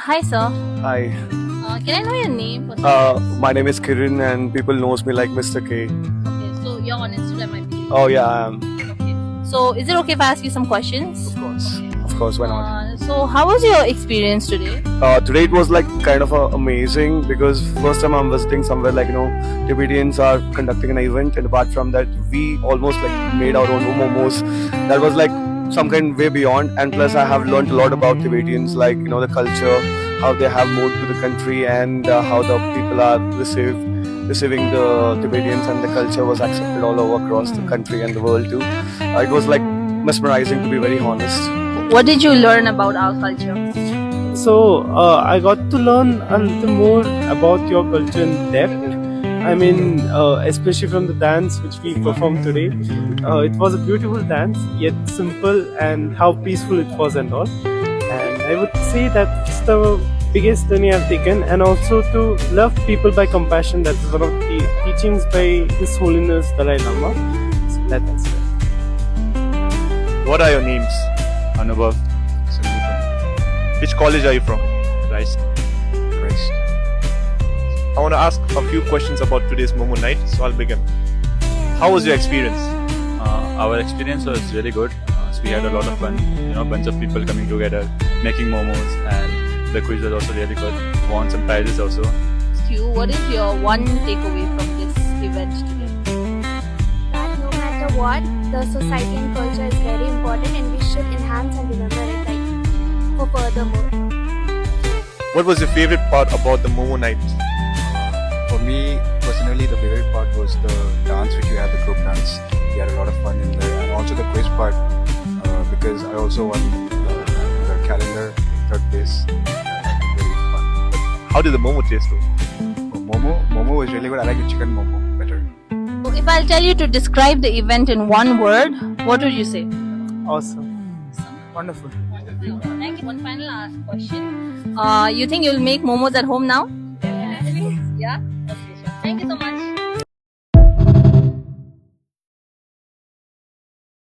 Hi, sir. Hi, Can I know your name? my name is Kiran and people knows me like Mr. K. Okay, so you're on Instagram, I believe. Oh yeah, I am. Okay. So is it okay if I ask you some questions? Of course, why not? So how was your experience today? Today it was like kind of amazing because first time I'm visiting somewhere like Tibetans are conducting an event, and apart from that we almost like made our own momos. That was like some kind way beyond, and plus I have learned a lot about Tibetans, like the culture, how they have moved to the country, and how the people are receiving the Tibetans, and the culture was accepted all over across the country and the world too. It was like mesmerizing, to be very honest. What did you learn about our culture? So I got to learn a little more about your culture in depth. I mean, especially from the dance which we performed today. It was a beautiful dance, yet simple, and how peaceful it was and all. And I would say that's the biggest journey I've taken, and also to love people by compassion. That is one of the teachings by His Holiness Dalai Lama. So that's it. What are your names? Anubhav, Sangeetam, Which college are you from? Christ. I want to ask a few questions about today's Momo night, so I'll begin. How was your experience? Our experience was really good. So we had a lot of fun. Bunch of people coming together, making momos, and the quiz was also really good. Won some prizes also. Ask you, what is your one takeaway from this event today? That no matter what, the society and culture is very important and we should enhance and remember it for furthermore. What was your favorite part about the Momo night? For me, personally, the favorite part was the dance which we had, the group dance. We had a lot of fun in there, and also the quiz part because I also won the calendar in third place. Very fun. How did the Momo taste though? Momo was really good. I like the chicken momo better. So if I'll tell you to describe the event in one word, what would you say? Awesome. Wonderful. Thank you. One final last question. You think you'll make momos at home now? Definitely. Yeah? Okay, sure. Thank you so much.